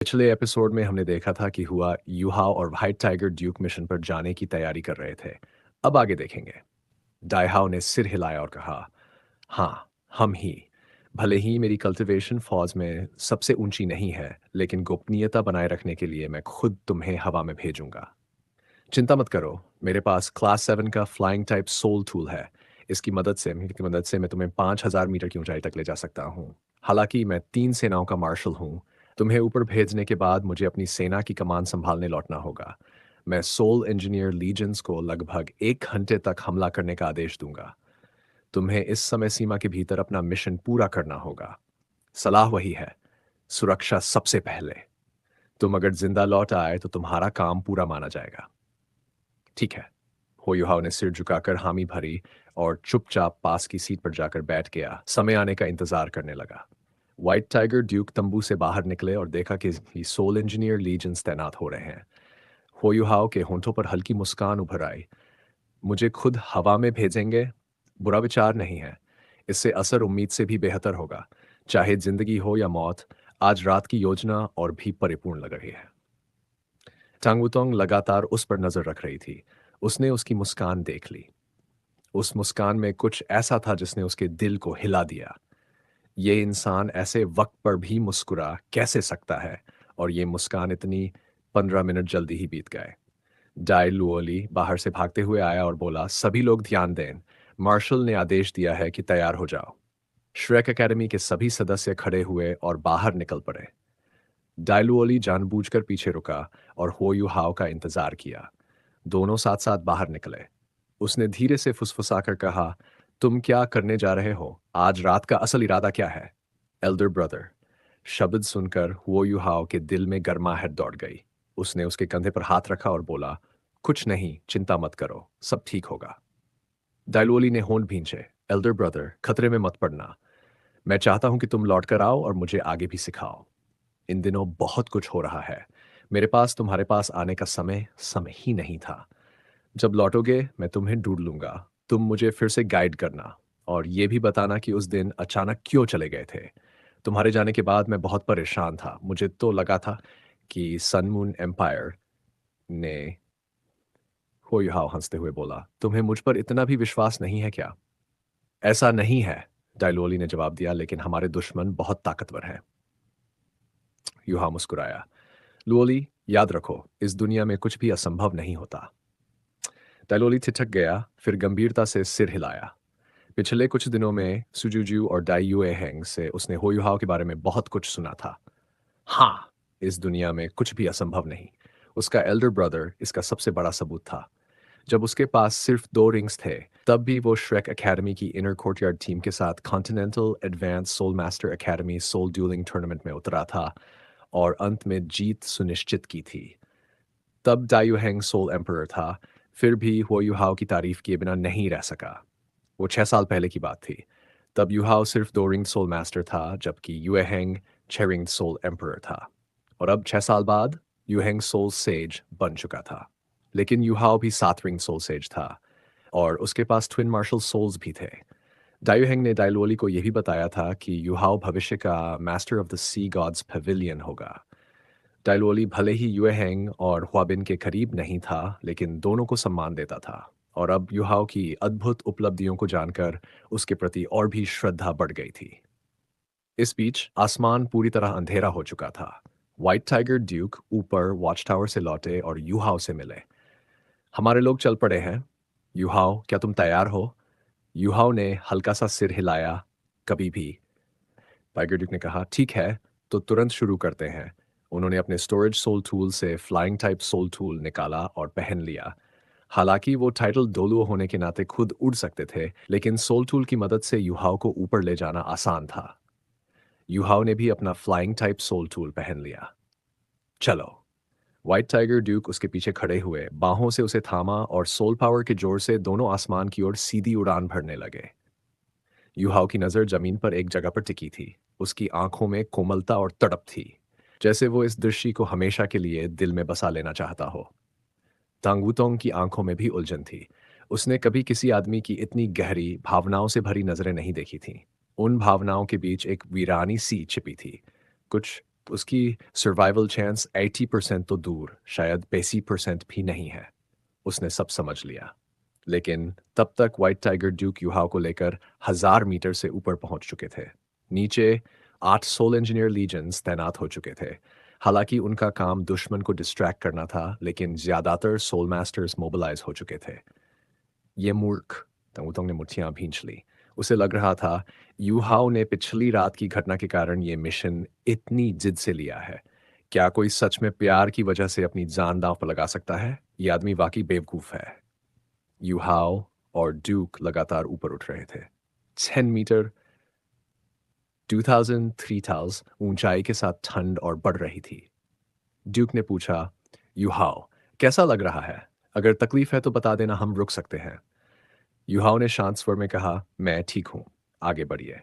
पिछले एपिसोड में हमने देखा था कि हुआ यूहाओ और व्हाइट टाइगर ड्यूक मिशन पर जाने की तैयारी कर रहे थे। अब आगे देखेंगे। डाइहाओ ने सिर हिलाया और कहा, हाँ, हम ही। भले ही मेरी कल्टीवेशन फौज में सबसे ऊंची नहीं है, लेकिन गोपनीयता बनाए रखने के लिए मैं खुद तुम्हें हवा में भेजूंगा। चिंता मत करो, मेरे पास क्लास 7 का फ्लाइंग टाइप सोल टूल है। इसकी मदद से मैं तुम्हें 5,000 मीटर की ऊंचाई तक ले जा सकता हूँ। हालांकि मैं 3 सेनाओं का मार्शल हूँ। तुम्हें ऊपर भेजने के बाद मुझे अपनी सेना की कमान संभालने लौटना होगा। मैं सोल इंजीनियर लीजेंस को लगभग 1 घंटे तक हमला करने का आदेश दूंगा। तुम्हें इस समय सीमा के भीतर अपना मिशन पूरा करना होगा। सलाह वही है, सुरक्षा सबसे पहले। तुम अगर जिंदा लौट आए तो तुम्हारा काम पूरा माना जाएगा। ठीक है। होयुहाव ने सिर झुकाकर हामी भरी और चुपचाप पास की सीट पर जाकर बैठ गया, समय आने का इंतजार करने लगा। व्हाइट टाइगर ड्यूक तंबू से बाहर निकले और देखा कि सोल इंजीनियर लीजेंस तैनात हो रहे हैं। होयुहाव के होंठों पर हल्की मुस्कान उभर आई। मुझे खुद हवा में भेजेंगे? बुरा विचार नहीं है। इससे असर उम्मीद से भी बेहतर होगा। चाहे जिंदगी हो या मौत, आज रात की योजना और भी परिपूर्ण लग रही है। टांगुतोंग लगातार उस पर नजर रख रही थी। उसने उसकी मुस्कान देख ली। उस मुस्कान में कुछ ऐसा था जिसने उसके दिल को हिला दिया। ये इंसान ऐसे वक्त पर भी मुस्कुरा कैसे सकता है? और ये मुस्कान इतनी 15 मिनट जल्दी ही बीत गए। डाई लुओली बाहर से भागते हुए आया और बोला, सभी लोग ध्यान दें। मार्शल ने आदेश दिया है कि तैयार हो जाओ। श्रेक एकेडमी के सभी सदस्य खड़े हुए और बाहर निकल पड़े। डायलुओली जानबूझकर पीछे रुका और होयू हाव का इंतजार किया। दोनों साथ साथ बाहर निकले। उसने धीरे से फुसफुसाकर कहा, तुम क्या करने जा रहे हो? आज रात का असल इरादा क्या है? Elder brother. शब्द सुनकर हुओ युहाओ के दिल में गर्माहट दौड़ गई। उसने उसके कंधे पर हाथ रखा और बोला, कुछ नहीं, चिंता मत करो, सब ठीक होगा। डायलोली ने होंठ भींचे। एल्डर ब्रदर, खतरे में मत पड़ना। मैं चाहता हूं कि तुम लौट कर आओ और मुझे आगे भी सिखाओ। इन दिनों बहुत कुछ हो रहा है। मेरे पास तुम्हारे पास आने का समय ही नहीं था। जब लौटोगे मैं तुम्हें ढूंढ लूंगा। तुम मुझे फिर से गाइड करना और ये भी बताना कि उस दिन अचानक क्यों चले गए थे। तुम्हारे जाने के बाद मैं बहुत परेशान था। मुझे तो लगा था कि सन मून एम्पायर ने। होयुहाव हंसते हुए बोला, तुम्हें मुझ पर इतना भी विश्वास नहीं है क्या? ऐसा नहीं है, डायलोली ने जवाब दिया, लेकिन हमारे दुश्मन बहुत ताकतवर हैं। युहा मुस्कुराया। लुओली, याद रखो, इस दुनिया में कुछ भी असंभव नहीं होता। डायलोली ठिठक गया, फिर गंभीरता से सिर हिलाया। पिछले कुछ दिनों में सुजुजू और डाई युए हैंग से उसने होयुहाव के बारे में बहुत कुछ सुना था। हाँ, इस दुनिया में कुछ भी असंभव नहीं। उसका एल्डर ब्रदर इसका सबसे बड़ा सबूत था। जब उसके पास सिर्फ 2 रिंग्स थे, तब भी वो श्रेक एकेडमी की इनर कोर्टयार्ड टीम के साथ continental advance soul master academy soul dueling tournament में उतरा था और अंत में जीत सुनिश्चित की थी। तब दायुहेंग सोल एम्परर था, फिर भी वो युहाओ की तारीफ किए बिना नहीं रह सका। वो 6 साल पहले की बात थी। तब युहाओ सिर्फ 2 रिंग सोल मास्टर था, जबकि युएहेंग 6 रिंग सोल एम्परर था। और अब 6 साल बाद युहेंग सोल सेज बन चुका था। लेकिन युहाओ भी 7 रिंग सोल सेज था और उसके पास ट्विन मार्शल सोल्स भी थे। दायुहेंग ने डायलोली को यह भी बताया था कि युहाओ भविष्य का master of the sea god's pavilion होगा। डायलोली भले ही युएहेंग और ह्वाबिन के करीब नहीं था, लेकिन दोनों को सम्मान देता था। और अब युहाओ की अद्भुत उपलब्धियों को जानकर उसके प्रति और भी श्रद्धा बढ़ गई थी। इस बीच आसमान पूरी तरह अंधेरा हो चुका था। व्हाइट टाइगर ड्यूक ऊपर वॉच टावर से लौटे और युहाओ से मिले। हमारे लोग चल पड़े हैं। युहाओ, क्या तुम तैयार हो? युहाओ ने हल्का सा सिर हिलाया। कभी भी। टाइगर ड्यूक ने कहा, ठीक है, तो तुरंत शुरू करते हैं। उन्होंने अपने स्टोरेज सोल टूल से फ्लाइंग टाइप सोल टूल निकाला और पहन लिया। हालांकि वो टाइटल डोलुओ होने के नाते खुद उड़ सकते थे, लेकिन सोल टूल की मदद से युहाओ को ऊपर ले जाना आसान था। युहाओ ने भी अपना फ्लाइंग टाइप सोल टूल पहन लिया। चलो। व्हाइट टाइगर ड्यूक उसके पीछे खड़े हुए, बाहों से उसे थामा और सोल पावर के जोर से दोनों आसमान की ओर सीधी उड़ान भरने लगे। युहाओ की नजर जमीन पर एक जगह पर टिकी थी। उसकी आंखों में कोमलता और तड़प थी, जैसे वो इस दृश्य को हमेशा के लिए दिल में बसा लेना चाहता हो। तांगुतोंग की आंखों में भी उलझन थी। उसने कभी किसी आदमी की इतनी गहरी भावनाओं से भरी नजरें नहीं देखी थीं। उन भावनाओं के बीच एक वीरानी सी छिपी थी। कुछ उसकी सर्वाइवल चांस 80% तो दूर, शायद 80% भी नहीं है। उसने सब समझ लिया। लेकिन तब तक व्हाइट टाइगर ड्यूक युहाओ को लेकर 1000 मीटर से ऊपर पहुंच चुके थे। नीचे 8 सोल इंजीनियर लीजन्स तैनात हो चुके थे। हालांकि उनका काम दुश्मन को डिस्ट्रैक्ट करना था, लेकिन ज्यादातर सोल मास्टर्स मोबिलाइज हो चुके थे। ये मूर्ख तंगुतोंग ने मुठ्ठियां भींच ली। उसे लग रहा था यूहाओ ने पिछली रात की घटना के कारण ये मिशन इतनी जिद से लिया है। क्या कोई सच में प्यार की वजह से अपनी जान दांव पर लगा सकता है? ये आदमी वाकई बेवकूफ है। यूहाओ और ड्यूक लगातार ऊपर उठ रहे थे। 10 मीटर, 2000, 3000 ऊंचाई के साथ ठंड और बढ़ रही थी। ड्यूक ने पूछा, यूहाओ कैसा लग रहा है? अगर तकलीफ है तो बता देना, हम रुक सकते हैं। यूहाओ ने शांत स्वर में कहा, मैं ठीक हूं, आगे बढ़िए।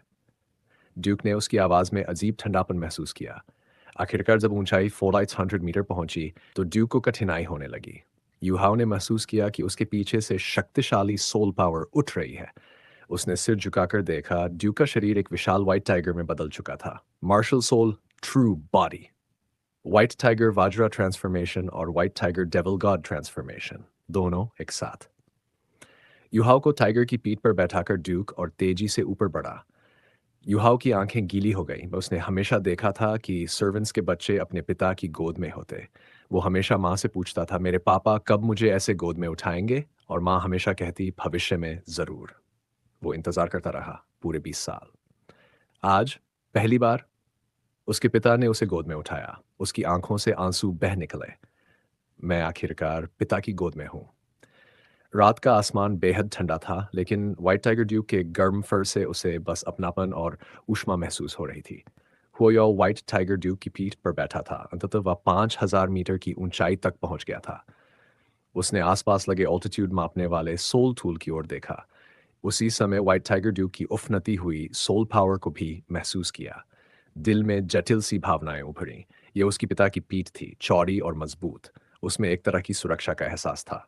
ड्यूक ने उसकी आवाज में अजीब ठंडापन महसूस किया। आखिरकार जब ऊंचाई 4800 मीटर पहुंची तो ड्यूक को कठिनाई होने लगी। यूहाओ ने महसूस किया कि उसके पीछे से शक्तिशाली सोल पावर उठ रही है। उसने सिर झुकाकर देखा, ड्यूक का शरीर एक विशाल व्हाइट टाइगर में बदल चुका था। Martial soul, true body. White tiger Vajra transformation और white tiger devil god transformation, दोनों एक साथ। युहाओ को टाइगर की पीठ पर बैठाकर ड्यूक और तेजी से ऊपर बढ़ा। युहाओ की आंखें गीली हो गईं। उसने हमेशा देखा था कि सर्वेंट्स के बच्चे अपने पिता की गोद में होते। वो हमेशा माँ से पूछता था, मेरे पापा कब मुझे ऐसे गोद में उठाएंगे? और माँ हमेशा कहती, भविष्य में जरूर। वो इंतजार करता रहा पूरे 20 साल। आज पहली बार उसके पिता ने उसे गोद में उठाया। उसकी आंखों से आंसू बह निकले। मैं आखिरकार पिता की गोद में हूं। रात का आसमान बेहद ठंडा था, लेकिन व्हाइट टाइगर ड्यूक के गर्म फर से उसे बस अपनापन और ऊष्मा महसूस हो रही थी। हुओयाओ व्हाइट टाइगर ड्यूक की पीठ पर बैठा था। अंततः वह 5000 मीटर की ऊंचाई तक पहुंच गया था। उसने आसपास लगे ऑल्टीट्यूड मापने वाले सोल टूल की ओर देखा। उसी समय व्हाइट टाइगर ड्यूक की उफनती हुई सोल पावर को भी महसूस किया। दिल में जटिल सी भावनाएं उभरी। ये उसकी पिता की पीठ थी, चौड़ी और मजबूत। उसमें एक तरह की सुरक्षा का एहसास था।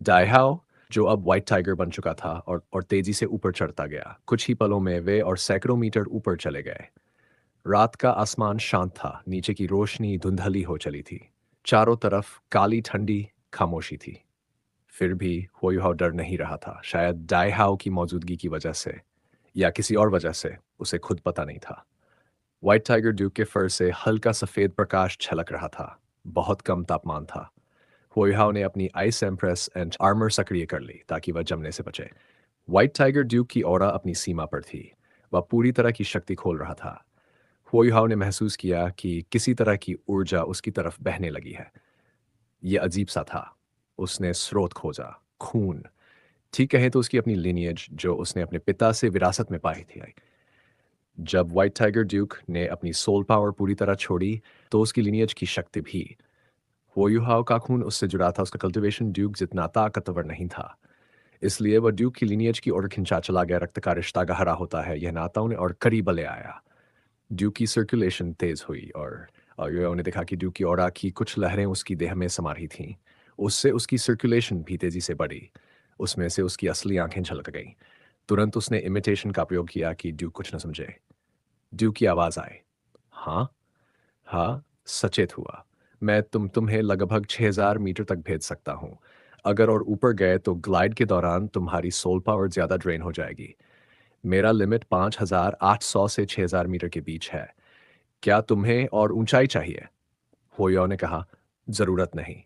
डाइहाओ, जो अब व्हाइट टाइगर बन चुका था और तेजी से ऊपर चढ़ता गया। कुछ ही पलों में वे और सैकड़ों मीटर ऊपर चले गए। रात का आसमान शांत था। नीचे की रोशनी धुंधली हो चली थी। चारों तरफ काली ठंडी खामोशी थी। फिर भी हुओयुहाओ डर नहीं रहा था। शायद डाइहाओ की मौजूदगी की वजह से, या किसी और वजह से, उसे खुद पता नहीं था। व्हाइट टाइगर ड्यूक के फर से हल्का सफेद प्रकाश छलक रहा था। बहुत कम तापमान था। हुओयुहाओ ने अपनी आइस एम्प्रेस एंड आर्मर सक्रिय कर ली ताकि वह जमने से बचे। व्हाइट टाइगर ड्यूक की ऑरा अपनी सीमा पर थी। वह पूरी तरह की शक्ति खोल रहा था। हुओयुहाओ ने महसूस किया कि किसी तरह की ऊर्जा उसकी तरफ बहने लगी है। यह अजीब सा था। उसने स्रोत खोजा। खून, ठीक कहें तो उसकी अपनी लिनियज, जो उसने अपने पिता से विरासत में पाई थी। जब व्हाइट टाइगर ड्यूक ने अपनी सोल पावर पूरी तरह छोड़ी, तो उसकी लिनियज की शक्ति भी। हुओयुहाओ का खून उससे जुड़ा था। उसका कल्टिवेशन ड्यूक जितना ताकतवर नहीं था, इसलिए वह ड्यूक की लिनियज की ओर खिंचा चला गया। रक्त का रिश्ता गहरा होता है, यह नाता उन्हें और करीब ले आया। ड्यूक की सर्कुलेशन तेज हुई और युवाओं ने देखा कि ड्यूक की ऑरा की कुछ लहरें उसकी देह में समा रही थीं। उससे उसकी सर्कुलेशन भी तेजी से बढ़ी। उसमें से उसकी असली आंखें झलक गईं। तुरंत उसने इमिटेशन का प्रयोग किया कि ड्यूक कुछ न समझे। ड्यूक की आवाज आई, हाँ, हाँ, सचेत हुआ। मैं तुम्हें लगभग 6000 मीटर तक भेज सकता हूँ। अगर और ऊपर गए तो ग्लाइड के दौरान तुम्हारी सोल पावर ज्यादा ड्रेन हो जाएगी। मेरा लिमिट 5800 से 6000 मीटर के बीच है। क्या तुम्हें और ऊंचाई चाहिए? होयो ने कहा, जरूरत नहीं।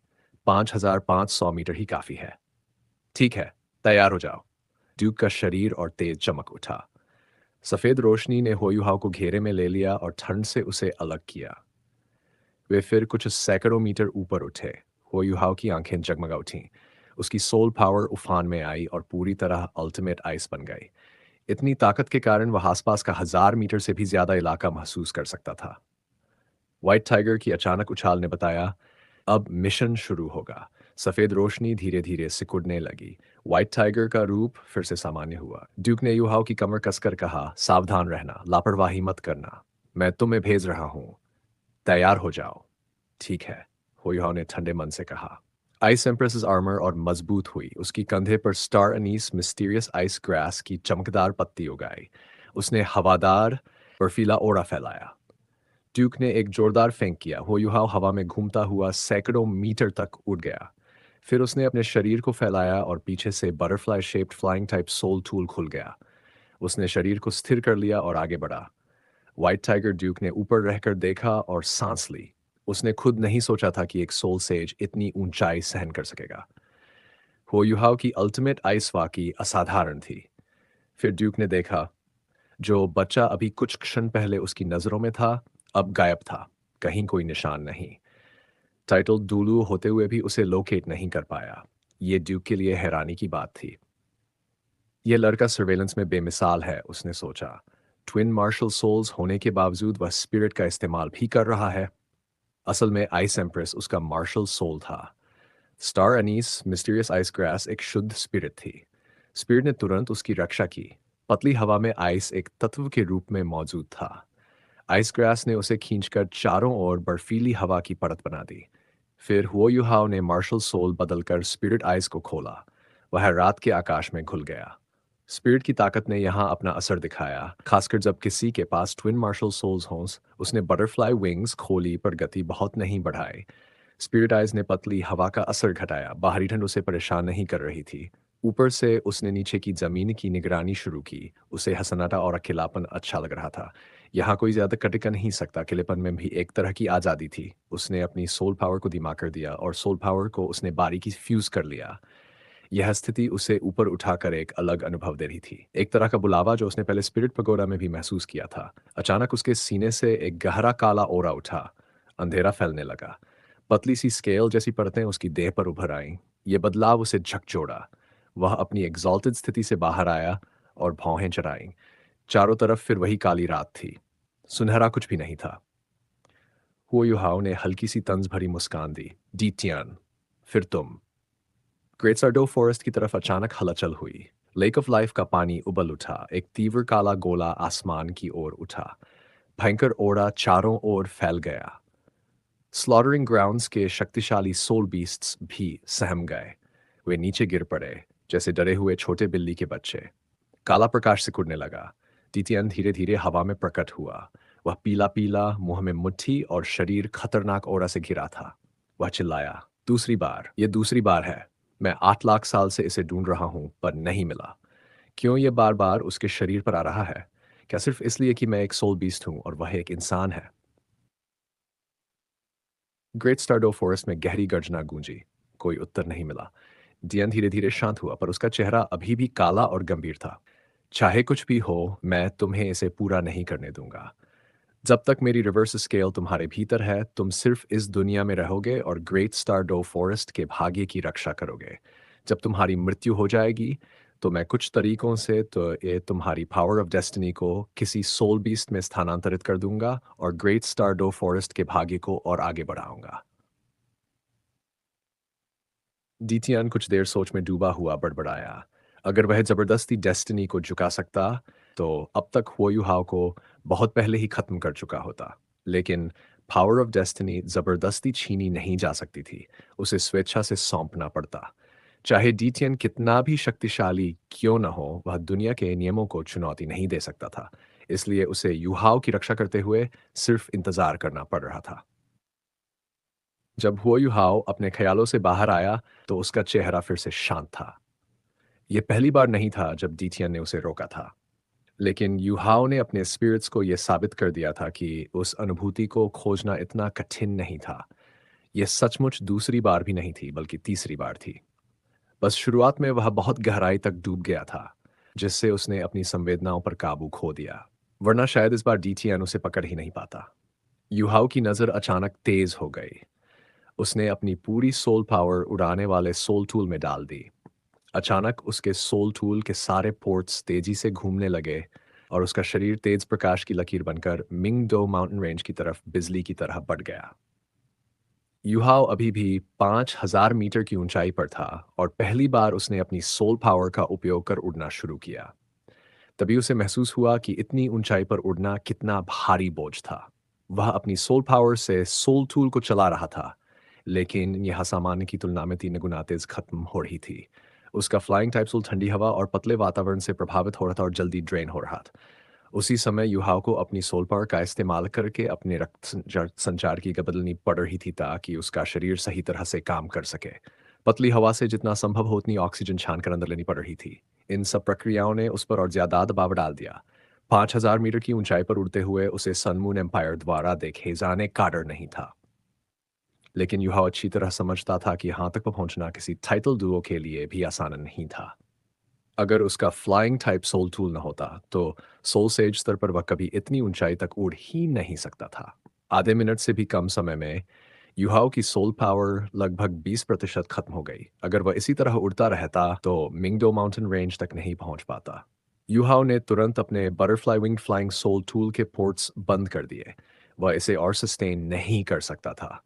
5500 मीटर ही काफी है। ठीक है, तैयार हो जाओ। ड्यूक का शरीर और तेज चमक उठा। सफेद रोशनी ने होयुहाओ को घेरे में ले लिया और ठंड से उसे अलग किया। वे फिर कुछ सैकड़ों मीटर ऊपर उठे। होयुहाओ की आंखें जगमगा उठीं। उसकी सोल पावर उफान में आई और पूरी तरह अल्टीमेट आइस बन गई। इतनी ताकत के कारण वह आसपास का 1000 मीटर से भी ज्यादा इलाका महसूस कर सकता था। व्हाइट टाइगर की अचानक उछाल ने बताया, अब मिशन शुरू होगा। सफेद रोशनी धीरे धीरे सिकुड़ने लगी। व्हाइट टाइगर का रूप फिर से सामान्य हुआ। ड्यूक ने युहाओ की कमर कसकर कहा, सावधान रहना, लापरवाही मत करना। मैं तुम्हें भेज रहा हूं, तैयार हो जाओ। ठीक है, हुयुहाओ ने ठंडे मन से कहा। आइस एम्प्रेस आर्मर और मजबूत हुई। उसकी कंधे पर star anise mysterious ice grass की चमकदार पत्ती उगाई। उसने हवादार बर्फीला ओरा फैलाया। ड्यूक ने एक जोरदार फेंक किया। हो युहाओ हवा में घूमता हुआ सैकड़ों मीटर तक उड़ गया। फिर उसने अपने शरीर को फैलाया और पीछे से butterfly shaped flying type soul tool खुल गया। उसने शरीर को स्थिर कर लिया और आगे बढ़ा। व्हाइट टाइगर ड्यूक ने ऊपर रहकर देखा और सांस ली। उसने खुद नहीं सोचा था कि एक सोल सेज इतनी ऊंचाई सहन कर सकेगा। हो युहाओ की अल्टीमेट आइस वाकई असाधारण थी। फिर ड्यूक ने देखा, जो बच्चा अभी कुछ क्षण पहले उसकी नजरों में था, अब गायब था। कहीं कोई निशान नहीं। टाइटल डूलू होते हुए भी उसे लोकेट नहीं कर पाया। ये ड्यूक के लिए हैरानी की बात थी। यह लड़का सर्वेलेंस में बेमिसाल है, उसने सोचा। ट्विन मार्शल सोल्स होने के बावजूद वह स्पिरिट का इस्तेमाल भी कर रहा है। असल में आइस एम्प्रेस उसका मार्शल सोल था। Star Annie's mysterious ice grass एक शुद्ध स्पिरिट थी। स्पिरिट ने तुरंत उसकी रक्षा की। पतली हवा में आइस एक तत्व के रूप में मौजूद था। आइस ग्रास ने उसे खींचकर चारों ओर बर्फीली हवा की परत बना दी। फिर हुओ युहाओ ने मार्शल सोल बदलकर स्पिरिट आइस को खोला। वह रात के आकाश में घुल गया। स्पिरिट की ताकत ने यहाँ अपना असर दिखाया, खासकर जब किसी के पास ट्विन मार्शल सोल्स हों। उसने बटरफ्लाई विंग्स खोली पर गति बहुत नहीं बढ़ाई। स्पिरिट आइज ने पतली हवा का असर घटाया। बाहरी ठंड उसे परेशान नहीं कर रही थी। ऊपर से उसने नीचे की जमीन की निगरानी शुरू की। उसे हसनाटा और अकेलापन अच्छा लग रहा था। यहाँ कोई ज्यादा कटिका नहीं सकता। अकेलेपन में भी एक तरह की आज़ादी थी। उसने अपनी सोल पावर को धीमा कर दिया और सोल पावर को उसने बारीकी से फ्यूज कर लिया। यह स्थिति उसे ऊपर उठाकर एक अलग अनुभव दे रही थी, एक तरह का बुलावा जो उसने पहले स्पिरिट पगोडा में भी महसूस किया था। अचानक उसके सीने से एक गहरा काला ओरा उठा। अंधेरा फैलने लगा। पतली सी स्केल जैसी परतें उसकी देह पर उभर आईं। ये बदलाव उसे झकझोरा। वह अपनी एग्जॉल्टेड स्थिति से बाहर आया और भौहें चढ़ाईं। चारों तरफ फिर वही काली रात थी। सुनहरा कुछ भी नहीं था। हुओ युहाओ ने हल्की सी तंज भरी मुस्कान दी। डीटियन, फिर तुम। ग्रेट सार्डो फॉरेस्ट की तरफ अचानक हलचल हुई। लेक ऑफ लाइफ का पानी उबल उठा। एक तीव्र काला गोला आसमान की ओर उठा। भयंकर ओड़ा चारों ओर फैल गया। स्लॉटरिंग ग्राउंड्स के शक्तिशाली सोल बीस्ट्स भी सहम गए। वे नीचे गिर पड़े, जैसे डरे हुए छोटे बिल्ली के बच्चे। काला प्रकाश सिकुड़ने लगा। टीटीएन धीरे धीरे हवा में प्रकट हुआ। वह पीला पीला, मुंह में मुट्ठी और शरीर खतरनाक ओरा से घिरा था। वह चिल्लाया, दूसरी बार, ये दूसरी बार है। मैं 8 लाख साल से इसे ढूंढ रहा हूं पर नहीं मिला। क्यों ये बार बार उसके शरीर पर आ रहा है? क्या सिर्फ इसलिए कि मैं एक सोल बीस्ट हूं और वह एक इंसान है? ग्रेट स्टारडो फॉरेस्ट में गहरी गर्जना गूंजी। कोई उत्तर नहीं मिला। डियन धीरे धीरे शांत हुआ, पर उसका चेहरा अभी भी काला और गंभीर था। चाहे कुछ भी हो, मैं तुम्हें इसे पूरा नहीं करने दूंगा। जब तक मेरी रिवर्स स्केल तुम्हारे भीतर है, तुम सिर्फ इस दुनिया में रहोगे और ग्रेट स्टार डो फॉरेस्ट के भाग्य की रक्षा करोगे। जब तुम्हारी मृत्यु हो जाएगी, तो मैं कुछ तरीकों से तो ये तुम्हारी पावर ऑफ डेस्टिनी को किसी सोल बीस्ट में स्थानांतरित कर दूंगा और ग्रेट स्टार डो फॉरेस्ट के भाग्य को और आगे बढ़ाऊंगा। डीटियन कुछ देर सोच में डूबा हुआ बड़बड़ाया। अगर वह जबरदस्ती डेस्टिनी को झुका सकता, तो अब तक हुओ युहाओ को बहुत पहले ही खत्म कर चुका होता। लेकिन पावर ऑफ डेस्टिनी जबरदस्ती छीनी नहीं जा सकती थी। उसे स्वेच्छा से सौंपना पड़ता। चाहे डीटियन कितना भी शक्तिशाली क्यों न हो, वह दुनिया के नियमों को चुनौती नहीं दे सकता था। इसलिए उसे युहाओ की रक्षा करते हुए सिर्फ इंतजार करना पड़ रहा था। जब हुओ युहाओ अपने ख्यालों से बाहर आया, तो उसका चेहरा फिर से शांत था। यह पहली बार नहीं था जब डीटियन ने उसे रोका था। लेकिन युहाओ ने अपने स्पिरिट्स को यह साबित कर दिया था कि उस अनुभूति को खोजना इतना कठिन नहीं था। यह सचमुच दूसरी बार भी नहीं थी, बल्कि तीसरी बार थी। बस शुरुआत में वह बहुत गहराई तक डूब गया था, जिससे उसने अपनी संवेदनाओं पर काबू खो दिया। वरना शायद इस बार डीटियन उसे पकड़ ही नहीं पाता। युहाओ की नजर अचानक तेज हो गई। उसने अपनी पूरी सोल पावर उड़ाने वाले सोल टूल में डाल दी। अचानक उसके सोल टूल के सारे पोर्ट्स तेजी से घूमने लगे और उसका शरीर तेज प्रकाश की लकीर बनकर मिंग डो माउंटेन रेंज की तरफ बिजली की तरह बढ़ गया। युहाओ अभी भी 5,000 मीटर की ऊंचाई पर था और पहली बार उसने अपनी सोल पावर का उपयोग कर उड़ना शुरू किया। तभी उसे महसूस हुआ कि इतनी ऊंचाई पर उड़ना कितना भारी बोझ था। वह अपनी सोल पावर से सोल टूल को चला रहा था, लेकिन यह सामान्य की तुलना में 3 गुना तेज खत्म हो रही थी। उसका फ्लाइंग टाइप सोल ठंडी हवा और पतले वातावरण से प्रभावित हो रहा था और जल्दी ड्रेन हो रहा था। उसी समय युहाओं को अपनी सोल पावर का इस्तेमाल करके अपने रक्त संचार की बदलनी पड़ रही थी ताकि उसका शरीर सही तरह से काम कर सके। पतली हवा से जितना संभव हो उतनी ऑक्सीजन छान कर अंदर लेनी पड़ रही थी। इन सब प्रक्रियाओं ने उस पर और ज्यादा दबाव डाल दिया। 5,000 मीटर की ऊंचाई पर उड़ते हुए उसे सन मून एम्पायर द्वारा देखे जाने का डर नहीं था। लेकिन युहाओं अच्छी तरह समझता था कि यहाँ तक पहुंचना किसी टाइटल डुओ के लिए भी आसान नहीं था। अगर उसका फ्लाइंग टाइप सोल टूल न होता, तो सोल सेज स्तर पर वह कभी इतनी ऊंचाई तक उड़ ही नहीं सकता था। आधे मिनट से भी कम समय में युहाओं की सोल पावर लगभग 20% खत्म हो गई। अगर वह इसी तरह उड़ता रहता, तो मिंगडो माउंटेन रेंज तक नहीं पहुंच पाता। युहाओं ने तुरंत अपने butterfly wing flying soul tool के पोर्ट्स बंद कर दिए। वह इसे और सस्टेन नहीं कर सकता था।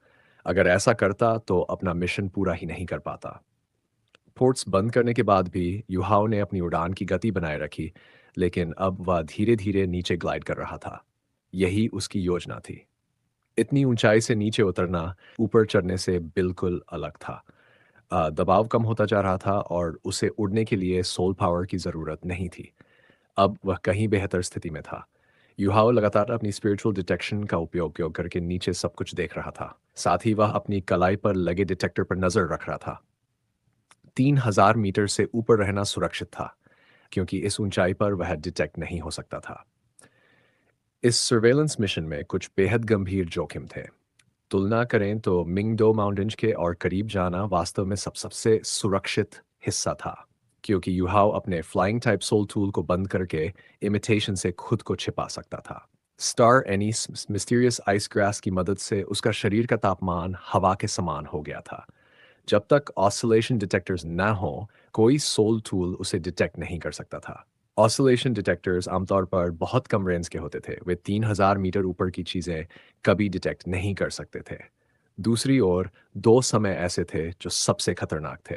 अगर ऐसा करता, तो अपना मिशन पूरा ही नहीं कर पाता। पोर्ट्स बंद करने के बाद भी युहाओं ने अपनी उड़ान की गति बनाए रखी, लेकिन अब वह धीरे-धीरे नीचे ग्लाइड कर रहा था। यही उसकी योजना थी। इतनी ऊंचाई से नीचे उतरना ऊपर चढ़ने से बिल्कुल अलग था। दबाव कम होता जा रहा था और उसे उड़ने के लिए सोल पावर की ज़रूरत नहीं थी। अब वह कहीं बेहतर स्थिति में था। युहाओ लगातार अपनी स्पिरिचुअल डिटेक्शन का उपयोग करके नीचे सब कुछ देख रहा था। साथ ही वह अपनी कलाई पर लगे डिटेक्टर पर नज़र रख रहा था। 3,000 मीटर से ऊपर रहना सुरक्षित था, क्योंकि इस ऊंचाई पर वह डिटेक्ट नहीं हो सकता था। इस सर्वेलेंस मिशन में कुछ बेहद गंभीर जोखिम थे। तुलना करें तो मिंगडो माउंटेन्स के और करीब जाना वास्तव में सबसे सुरक्षित हिस्सा था, क्योंकि युहाओ अपने फ्लाइंग टाइप सोल टूल को बंद करके इमिटेशन से खुद को छिपा सकता था। Star Annie's mysterious ice grass की मदद से उसका शरीर का तापमान हवा के समान हो गया था। जब तक ऑसिलेशन डिटेक्टर्स न हों, कोई सोल टूल उसे डिटेक्ट नहीं कर सकता था। ऑसिलेशन डिटेक्टर्स आमतौर पर बहुत कम रेंज के होते थे। वे 3,000 मीटर ऊपर की चीज़ें कभी डिटेक्ट नहीं कर सकते थे। दूसरी ओर, दो समय ऐसे थे जो सबसे खतरनाक थे।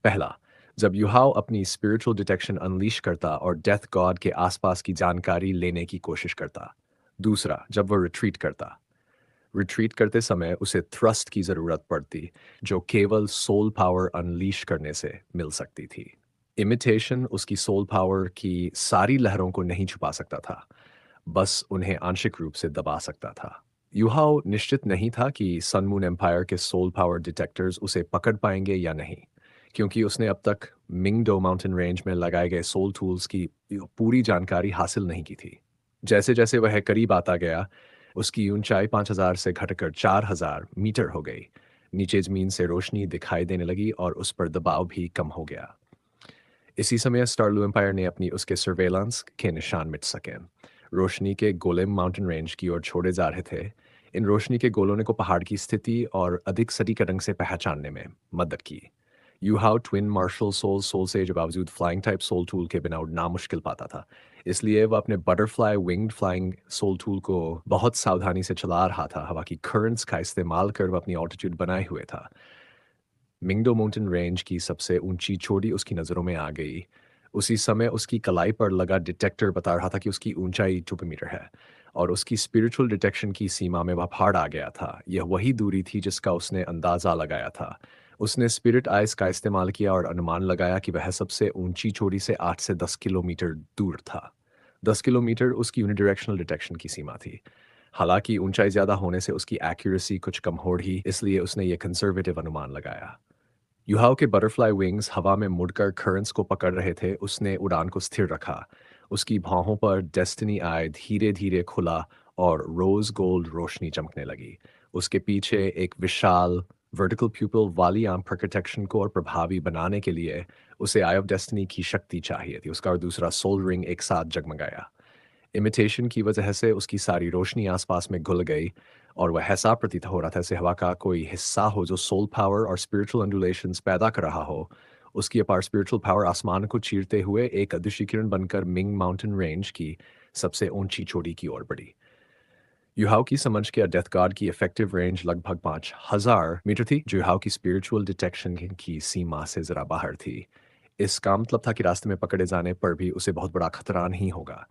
पहला, जब युहाओ अपनी स्पिरिचुअल डिटेक्शन अनलीश करता और डेथ गॉड के आसपास की जानकारी लेने की कोशिश करता। दूसरा, जब वह रिट्रीट करता। रिट्रीट करते समय उसे थ्रस्ट की ज़रूरत पड़ती, जो केवल सोल पावर अनलीश करने से मिल सकती थी। इमिटेशन उसकी सोल पावर की सारी लहरों को नहीं छुपा सकता था, बस उन्हें आंशिक रूप से दबा सकता था। युहाओ निश्चित नहीं था कि सन मून एम्पायर के सोल पावर डिटेक्टर्स उसे पकड़ पाएंगे या नहीं, क्योंकि उसने अब तक मिंगडो माउंटेन रेंज में लगाए गए सोल टूल्स की पूरी जानकारी हासिल नहीं की थी। जैसे-जैसे वह करीब आता गया, उसकी ऊंचाई 5,000 से घटकर 4,000 मीटर हो गई। नीचे ज़मीन से रोशनी दिखाई देने लगी और उस पर दबाव भी कम हो गया। इसी समय स्टारलू एम्पायर ने अपनी उसके सर्वेलेंस के निशान मिट सके। रोशनी के गोले माउंटेन रेंज की ओर छोड़े जा रहे थे। इन रोशनी के गोलों ने को पहाड़ की स्थिति और अधिक सटीक ढंग से पहचानने में मदद की। यूहाउ ट्विन मार्शल सोल सोल से जो बावजूद फ्लाइंग टाइप सोल टूल के बिना उड़ना मुश्किल पाता था। इसलिए वह अपने butterfly winged flying soul tool को बहुत सावधानी से चला रहा था। हवा की करंट्स का इस्तेमाल कर वह अपनी ऑल्टीट्यूड बनाए हुए था। मिंगडो माउंटेन रेंज की सबसे ऊंची चोटी उसकी नज़रों में आ गई। उसी समय उसकी कलाई पर लगा डिटेक्टर बता रहा था कि उसकी ऊंचाई 2 मीटर है और उसकी स्पिरिचुअल डिटेक्शन की सीमा में वह फाड़ आ गया था। यह वही दूरी थी जिसका उसने अंदाज़ा लगाया था। उसने स्पिरिट आइस का इस्तेमाल किया और अनुमान लगाया कि वह सबसे ऊंची चोटी से 8 से 10 किलोमीटर दूर था। 10 किलोमीटर उसकी यूनिडायरेक्शनल डिटेक्शन की सीमा थी। हालांकि ऊंचाई ज़्यादा होने से उसकी एक्यूरेसी कुछ कम हो रही, इसलिए उसने ये कंजर्वेटिव अनुमान लगाया। युहाओं के बटरफ्लाई विंग्स हवा में मुड़कर करंट्स को पकड़ रहे थे। उसने उड़ान को स्थिर रखा। उसकी भौहों पर डेस्टिनी आई धीरे-धीरे खुला और रोज़ गोल्ड रोशनी चमकने लगी। उसके पीछे एक विशाल वर्टिकल प्यूपिल वाली आंख प्रोटेक्शन को और प्रभावी बनाने के लिए उसे आई ऑफ डेस्टिनी की शक्ति चाहिए थी। उसका और दूसरा सोल रिंग एक साथ जगमगाया। इमिटेशन की वजह से उसकी सारी रोशनी आसपास में घुल गई और वह ऐसा प्रतीत हो रहा था जैसे हवा का कोई हिस्सा हो जो सोल पावर और स्पिरिचुअल अंडुलेशंस पैदा कर रहा हो। उसकी अपार स्पिरिचुअल पावर आसमान को चीरते हुए एक अदृश्य किरण बनकर मिंग माउंटेन रेंज की सबसे ऊंची चोटी की ओर बढ़ी। युहाओ की समझ के डेथ गार्ड की इफेक्टिव रेंज लगभग 5,000 मीटर थी, जो युहाओ की स्पिरिचुअल डिटेक्शन की सीमा से जरा बाहर थी। इसका मतलब था कि रास्ते में पकड़े जाने पर भी उसे बहुत बड़ा खतरा नहीं होगा,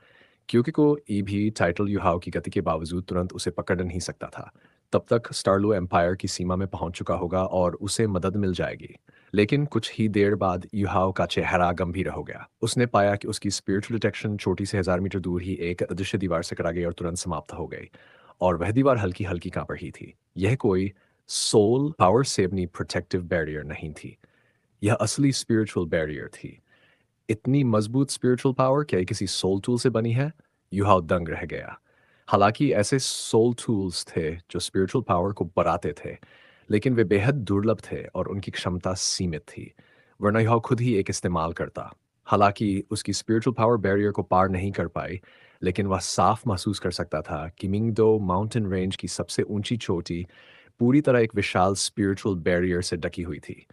क्योंकि कोई भी टाइटल युहाओ की गति के बावजूद तुरंत उसे पकड़ नहीं सकता था। तब तक स्टारलो एम्पायर की सीमा में पहुंच चुका होगा और उसे मदद मिल जाएगी। लेकिन कुछ ही देर बाद युहाओ का चेहरा गंभीर हो गया। उसने पाया कि उसकी स्पिरिचुअल डिटेक्शन छोटी से 1000 मीटर दूर ही एक अदृश्य दीवार से टकरा गई और तुरंत समाप्त हो गई। और वह दीवार हल्की हल्की कांप रही थी। यह कोई सोल पावर से अपनी प्रोटेक्टिव बैरियर नहीं थी। यह असली स्पिरिचुअल बैरियर थी। इतनी मजबूत स्पिरिचुअल पावर क्या ये किसी सोल टूल से बनी है? युहाव दंग रह गया। हालांकि ऐसे सोल टूल्स थे जो स्पिरिचुअल पावर को बढ़ाते थे, लेकिन वे बेहद दुर्लभ थे और उनकी क्षमता सीमित थी, वरना युहाव खुद ही एक इस्तेमाल करता। हालांकि उसकी स्पिरिचुअल पावर बैरियर को पार नहीं कर पाई, लेकिन वह साफ महसूस कर सकता था कि मिंगदो माउंटेन रेंज की सबसे ऊंची चोटी पूरी तरह एक विशाल स्पिरिचुअल बैरियर से ढकी हुई थी।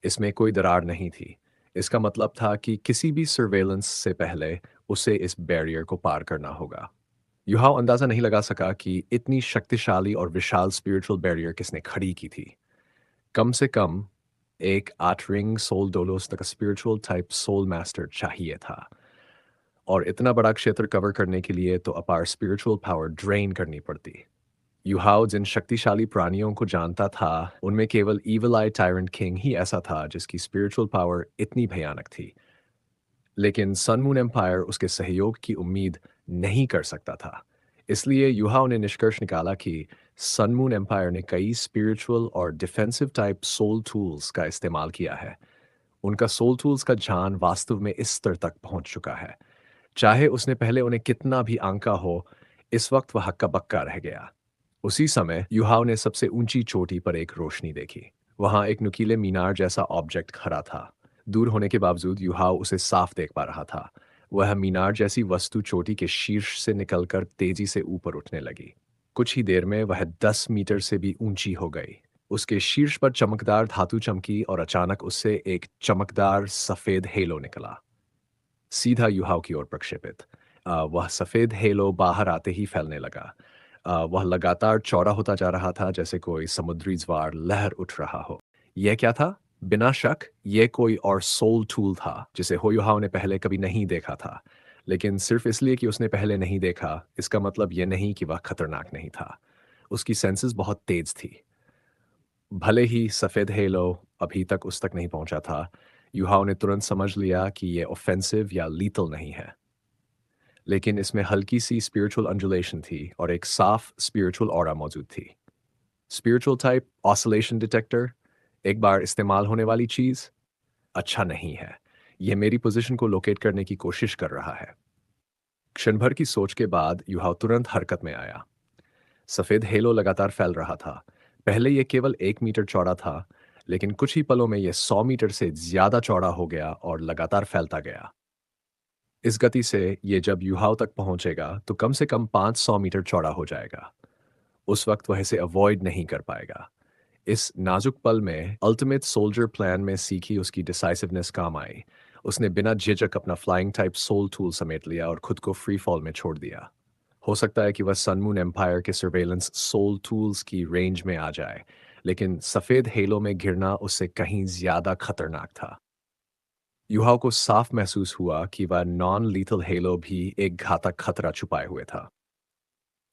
इसमें कोई दरार नहीं थी। इसका मतलब था कि किसी भी सर्वेलेंस से पहले उसे इस बैरियर को पार करना होगा। युहाव अंदाजा नहीं लगा सका कि इतनी शक्तिशाली और विशाल स्पिरिचुअल बैरियर किसने खड़ी की थी। कम से कम एक 8 रिंग सोल डोलोस तक स्पिरिचुअल टाइप सोल मास्टर चाहिए था, और इतना बड़ा क्षेत्र कवर करने के लिए तो अपार स्पिरिचुअल पावर ड्रेन करनी पड़ती। युहाओ जिन शक्तिशाली प्राणियों को जानता था, उनमें केवल ईविल आई टायरेंट किंग ही ऐसा था जिसकी स्पिरिचुअल पावर इतनी भयानक थी। लेकिन सन मून एम्पायर उसके सहयोग की उम्मीद नहीं कर सकता था। इसलिए युहाओ ने निष्कर्ष निकाला कि सन मून एम्पायर ने कई स्पिरिचुअल और डिफेंसिव टाइप सोल टूल्स का इस्तेमाल किया है। उनका सोल टूल्स का जान वास्तव में इस स्तर तक पहुंच चुका है। चाहे उसने पहले उन्हें कितना भी आंका हो, इस वक्त वह हक्का बक्का रह गया। उसी समय युहाव ने सबसे ऊंची चोटी पर एक रोशनी देखी। वहां एक नुकीले मीनार जैसा ऑब्जेक्ट खड़ा था। दूर होने के बावजूद युहाव उसे साफ देख पा रहा था। वह मीनार जैसी वस्तु चोटी के शीर्ष से निकलकर तेजी से ऊपर उठने लगी। कुछ ही देर में वह 10 मीटर से भी ऊंची हो गई। उसके शीर्ष पर चमकदार धातु चमकी और अचानक उससे एक चमकदार सफेद हेलो निकला, सीधा युहाव की ओर प्रक्षेपित। वह सफेद हेलो बाहर आते ही फैलने लगा। वह लगातार चौड़ा होता जा रहा था, जैसे कोई समुद्री ज्वार लहर उठ रहा हो। यह क्या था? बिना शक यह कोई और सोल टूल था जिसे होयुहाव ने पहले कभी नहीं देखा था। लेकिन सिर्फ इसलिए कि उसने पहले नहीं देखा, इसका मतलब यह नहीं कि वह खतरनाक नहीं था। उसकी सेंसेस बहुत तेज थी। भले ही सफेद हेलो अभी तक उस तक नहीं पहुंचा था, युहाव ने तुरंत समझ लिया कि यह ऑफेंसिव या लीथल नहीं है। लेकिन इसमें हल्की सी स्पिरिचुअल अंजुलेशन थी और एक साफ स्पिरिचुअल ऑरा मौजूद थी। स्पिरिचुअल टाइप ऑसिलेशन डिटेक्टर, एक बार इस्तेमाल होने वाली चीज, अच्छा नहीं है। यह मेरी पोजीशन को लोकेट करने की कोशिश कर रहा है। क्षण भर की सोच के बाद युहाव तुरंत हरकत में आया। सफेद हेलो लगातार फैल रहा था। पहले यह केवल 1 मीटर चौड़ा था, लेकिन कुछ ही पलों में यह 100 मीटर से ज्यादा चौड़ा हो गया और लगातार फैलता गया। इस गति से ये जब युहाव तक पहुंचेगा तो कम से कम 500 मीटर चौड़ा हो जाएगा। उस वक्त वह इसे अवॉइड नहीं कर पाएगा। इस नाजुक पल में अल्टीमेट सोल्जर प्लान में सीखी उसकी डिसाइसिवनेस काम आई। उसने बिना झिझक अपना फ्लाइंग टाइप सोल टूल समेट लिया और खुद को फ्री फॉल में छोड़ दिया। हो सकता है कि वह सनमून एम्पायर के सर्वेलेंस सोल टूल्स की रेंज में आ जाए, लेकिन सफेद हेलो में गिरना उससे कहीं ज्यादा खतरनाक था। युहाओं को साफ महसूस हुआ कि वह नॉन लीथल हेलो भी एक घातक खतरा छुपाए हुए था।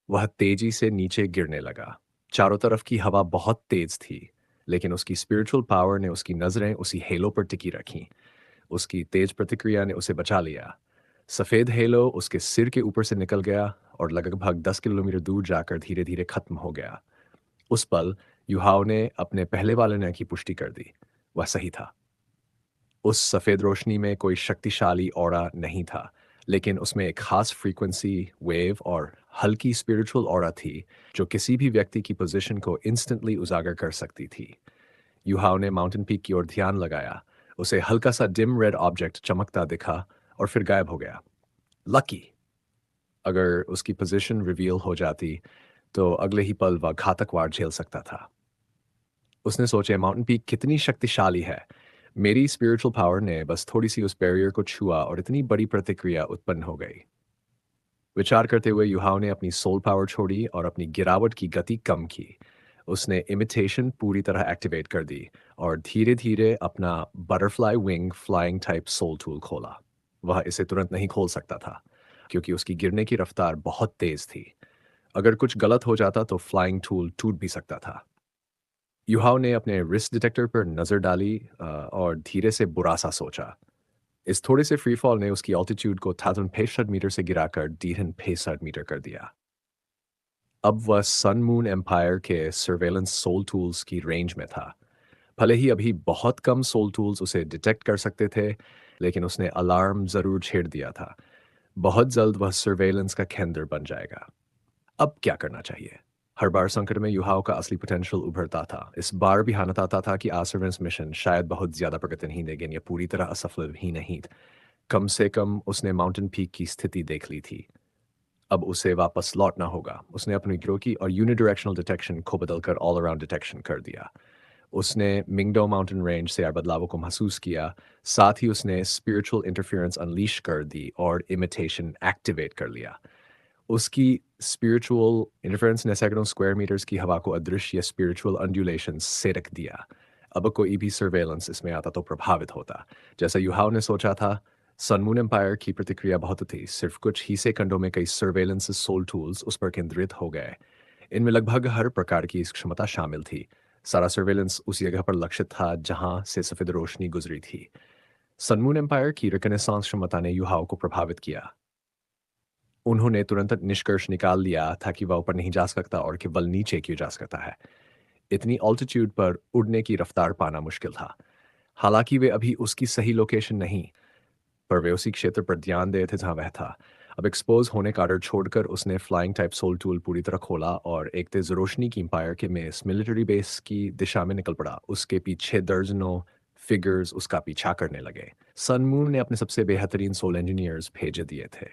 वह तेजी से नीचे गिरने लगा। चारों तरफ की हवा बहुत तेज थी, लेकिन उसकी स्पिरिचुअल पावर ने उसकी नजरें उसी हेलो पर टिकी रखीं। उसकी तेज प्रतिक्रिया ने उसे बचा लिया। सफेद हेलो उसके सिर के ऊपर से निकल गया और लगभग 10 किलोमीटर दूर जाकर धीरे धीरे खत्म हो गया। उस पल युहाव ने अपने पहले वाले निर्णय की पुष्टि कर दी। वह सही था। उस सफ़ेद रोशनी में कोई शक्तिशाली ऑरा नहीं था, लेकिन उसमें एक खास फ्रीक्वेंसी, वेव और हल्की स्पिरिचुअल ऑरा थी जो किसी भी व्यक्ति की पोजीशन को इंस्टेंटली उजागर कर सकती थी। युहाव ने माउंटेन पीक की ओर ध्यान लगाया। उसे हल्का सा डिम रेड ऑब्जेक्ट चमकता दिखा और फिर गायब हो गया। लकी! अगर उसकी पोजीशन रिवील हो जाती तो अगले ही पल वह घातक वार झेल सकता था। उसने सोचे, माउंटेन पीक कितनी शक्तिशाली है। मेरी स्पिरिचुअल पावर ने बस थोड़ी सी उस बैरियर को छुआ और इतनी बड़ी प्रतिक्रिया उत्पन्न हो गई। विचार करते हुए युहाव ने अपनी सोल पावर छोड़ी और अपनी गिरावट की गति कम की। उसने इमिटेशन पूरी तरह एक्टिवेट कर दी और धीरे धीरे अपना butterfly wing flying type soul tool खोला। वह इसे तुरंत नहीं खोल सकता था, क्योंकि उसकी गिरने की रफ्तार बहुत तेज थी। अगर कुछ गलत हो जाता तो फ्लाइंग टूल टूट भी सकता था। युहाओ ने अपने रिस्क डिटेक्टर पर नज़र डाली और धीरे से बुरा सा सोचा। इस थोड़े से फ्री फॉल ने उसकी ऑल्टीट्यूड को 1500 मीटर से गिराकर 1500 मीटर कर दिया। अब वह सन मून एम्पायर के सर्वेलेंस सोल टूल्स की रेंज में था। भले ही अभी बहुत कम सोल टूल्स उसे डिटेक्ट कर सकते थे, लेकिन उसने अलार्म ज़रूर छेड़ दिया था। बहुत जल्द वह सर्वेलेंस का केंद्र बन जाएगा। अब क्या करना चाहिए? हर बार संकट में युहाओं का असली पोटेंशियल उभरता था। इस बार भी हालत आता था कि आसुरेंस मिशन शायद बहुत ज़्यादा प्रगति नहीं देगी या पूरी तरह असफल ही नहीं। कम से कम उसने माउंटेन पीक की स्थिति देख ली थी। अब उसे वापस लौटना होगा। उसने अपनी गिरोह की और यूनिडायरेक्शनल डिटेक्शन को बदलकर ऑल अराउंड डिटेक्शन कर दिया। उसने मिंगडो माउंटेन रेंज से आए बदलावों को महसूस किया। साथ ही उसने स्पिरिचुअल इंटरफेरेंस अनलीश कर दी और इमिटेशन एक्टिवेट कर लिया। उसकी स्पिरिचुअल इंटरफेरेंस ने सैकड़ों स्क्वायर मीटर्स की हवा को अदृश्य या स्पिरिचुअल अंडुलेशन से रख दिया। अब कोई भी सर्वेलेंस इसमें आता तो प्रभावित होता। जैसा युहाव ने सोचा था, सन मून एम्पायर की प्रतिक्रिया बहुत थी। सिर्फ कुछ ही सेकंडों में कई सर्वेलेंस सोल टूल्स उस पर केंद्रित हो गए। इनमें लगभग हर प्रकार की इस क्षमता शामिल थी। सारा सर्वेलेंस उसी जगह पर लक्षित था जहां से सफेद रोशनी गुजरी थी। सन मून एम्पायर की रिकनेसांस क्षमता ने युहाव को प्रभावित किया। उन्होंने तुरंत निष्कर्ष निकाल लिया था कि वह ऊपर नहीं जा सकता और केवल नीचे क्यों जा सकता है। इतनी ऑल्टीट्यूड पर उड़ने की रफ्तार पाना मुश्किल था। हालांकि वे अभी उसकी सही लोकेशन नहीं, पर वे उसी क्षेत्र पर ध्यान दे थे जहां वह था। अब एक्सपोज होने का डर छोड़कर उसने फ्लाइंग टाइप सोल टूल पूरी तरह खोला और एक तेज रोशनी की एम्पायर के में इस मिलिट्री बेस की दिशा में निकल पड़ा। उसके पीछे दर्जनों फिगर्स उसका पीछा करने लगे। सन मून ने अपने सबसे बेहतरीन सोल इंजीनियर्स भेज दिए थे।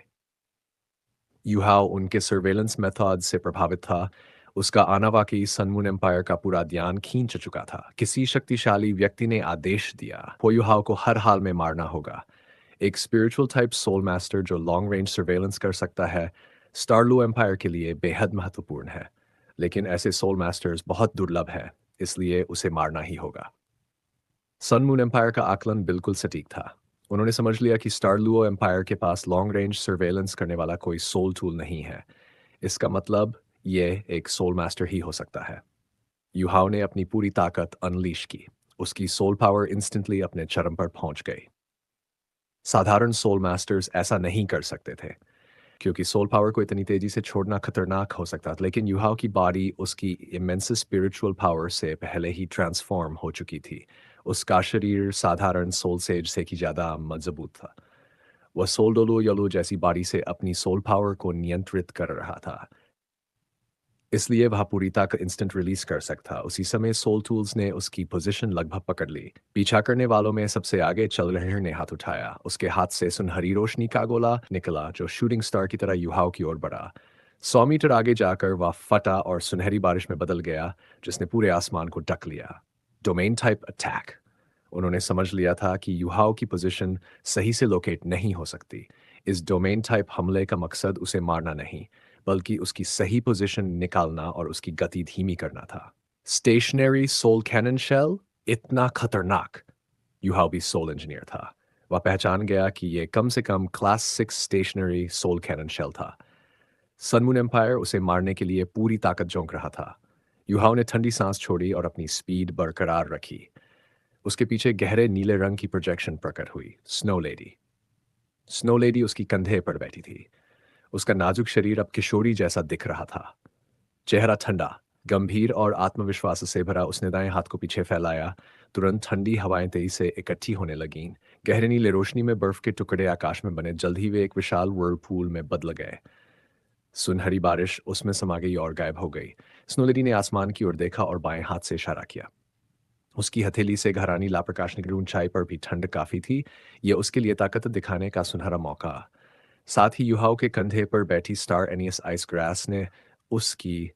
यूहाओ उनके सर्वेलेंस मेथड से प्रभावित था। उसका आना वाकई सनमून एम्पायर का पूरा ध्यान खींच चुका था। किसी शक्तिशाली व्यक्ति ने आदेश दिया, पोयुहाओ को हर हाल में मारना होगा। एक स्पिरिचुअल टाइप सोल मास्टर जो लॉन्ग रेंज सर्वेलेंस कर सकता है, स्टारलू एम्पायर के लिए बेहद महत्वपूर्ण है। लेकिन ऐसे सोल मास्टर्स बहुत दुर्लभ है, इसलिए उसे मारना ही होगा। सन मून एम्पायर का आकलन बिल्कुल सटीक था। उन्होंने समझ लिया कि स्टारलुओ एम्पायर के पास लॉन्ग रेंज सर्वेलेंस करने वाला कोई सोल टूल नहीं है। इसका मतलब ये एक सोल मास्टर ही हो सकता है। युहाव ने अपनी पूरी ताकत अनलीश की। उसकी सोल पावर इंस्टेंटली अपने चरम पर पहुंच गई। साधारण सोल मास्टर्स ऐसा नहीं कर सकते थे, क्योंकि सोल पावर को इतनी तेजी से छोड़ना खतरनाक हो सकता था। लेकिन युहाव की बॉडी उसकी इमेंस स्पिरिचुअल पावर से पहले ही ट्रांसफॉर्म हो चुकी थी। उसका शरीर साधारण सोल सेज से की ज़्यादा मजबूत था। वह सोल डोलो यलो जैसी बॉडी से अपनी सोल पावर को नियंत्रित कर रहा था, इसलिए वह पूरी ताकत इंस्टेंट रिलीज कर सकता। उसी समय सोल टूल्स ने उसकी पोजीशन लगभग पकड़ ली। पीछा करने वालों में सबसे आगे चल रहे ने हाथ उठाया। उसके हाथ से सुनहरी रोशनी का गोला निकला जो शूटिंग स्टार की तरह युहाव की ओर बढ़ा। 100 मीटर आगे जाकर वह फटा और सुनहरी बारिश में बदल गया, जिसने पूरे आसमान को ढक लिया। Domain type attack. उन्होंने समझ लिया था कि युहाव की पोजीशन सही से लोकेट नहीं हो सकती। इस डोमेन टाइप हमले का मकसद उसे मारना नहीं, बल्कि उसकी सही पोजीशन निकालना और उसकी गति धीमी करना था। स्टेशनरी सोल कैनन शेल, इतना खतरनाक। युहाव भी सोल इंजीनियर था। वह पहचान गया कि यह कम से कम class 6 stationary soul cannon shell था। सनमून एम्पायर उसे मारने के लिए पूरी ताकत झोंक रहा था। युहाव ने ठंडी सांस छोड़ी और अपनी स्पीड बरकरार रखी। उसके पीछे गहरे नीले रंग की प्रोजेक्शन प्रकट हुई। Snow lady. स्नो लेडी उसकी कंधे पर बैठी थी। उसका नाजुक शरीर अब किशोरी जैसा दिख रहा था। चेहरा ठंडा, गंभीर और आत्मविश्वास से भरा। उसने दाएं हाथ को पीछे फैलाया। तुरंत ठंडी हवाएं तेजी से इकट्ठी होने लगीं। गहरे नीले रोशनी में बर्फ के टुकड़े आकाश में बने। जल्द ही वे एक विशाल व्हर्लपूल में बदल गए। सुनहरी बारिश उसमें समा गई और गायब हो गई। स्नोलेडी ने आसमान की ओर देखा और बाएं हाथ से इशारा किया। उसकी हथेली से घरानी लाप्रकाश निकली। ऊंचाई पर भी ठंड काफी थी। यह उसके लिए ताकत दिखाने का सुनहरा मौका। साथ ही युहाओं के कंधे पर बैठी स्टार एनियस आइस ग्रास ने उसकी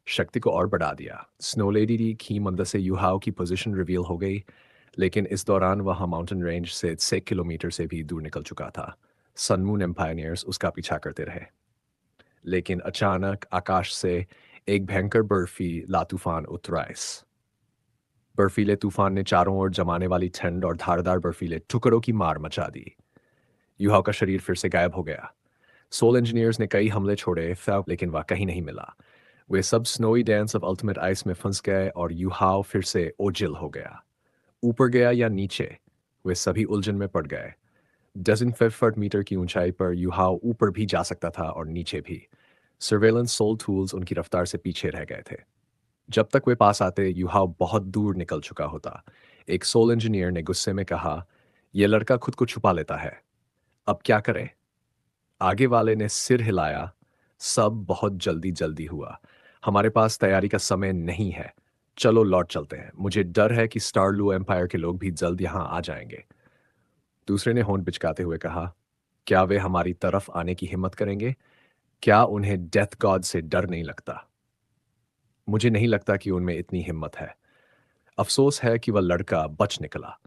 शक्ति को और बढ़ा दिया। स्नो लेडी की मदद से युहाओं की पोजीशन रिवील हो गई, लेकिन इस दौरान वह माउंटेन रेंज से 6 किलोमीटर से भी दूर निकल चुका था। सनमून एम्पायनियर्स उसका पीछा करते रहे, लेकिन अचानक आकाश से एक भयंकर बर्फी लातूफान उतराइस। बर्फीले तूफान ने चारों ओर जमाने वाली ठंड और धारदार बर्फीले टुकड़ों की मार मचा दी। युहाओं का शरीर फिर से गायब हो गया। सोल इंजीनियर्स ने कई हमले छोड़े लेकिन वह कहीं नहीं मिला। वे सब snowy dance of ultimate ice में फंस गए और यूहाओ फिर से ओजिल हो गया। ऊपर गया या नीचे, वे सभी उलझन में पड़ गए। डजन 5 फुट मीटर की ऊंचाई पर यूहाओ ऊपर भी जा सकता था और नीचे भी। सर्वेलेंस सोल टूल्स उनकी रफ्तार से पीछे रह गए थे। जब तक वे पास आते यूहाओ बहुत दूर निकल चुका होता। एक सोल इंजीनियर ने गुस्से में कहा, यह लड़का खुद को छुपा लेता है, अब क्या करें? आगे वाले ने सिर हिलाया। सब बहुत जल्दी जल्दी हुआ। हमारे पास तैयारी का समय नहीं है। चलो लौट चलते हैं। मुझे डर है कि स्टारलू एम्पायर के लोग भी जल्द यहां आ जाएंगे। दूसरे ने होंठ बिचकाते हुए कहा, क्या वे हमारी तरफ आने की हिम्मत करेंगे? क्या उन्हें डेथ गॉड से डर नहीं लगता? मुझे नहीं लगता कि उनमें इतनी हिम्मत है। अफसोस है कि वह लड़का बच निकला।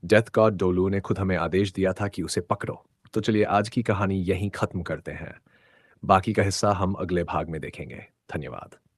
डेथ गॉड डोलू ने खुद हमें आदेश दिया था कि उसे पकड़ो। तो चलिए आज की कहानी यहीं खत्म करते हैं। बाकी का हिस्सा हम अगले भाग में देखेंगे। धन्यवाद।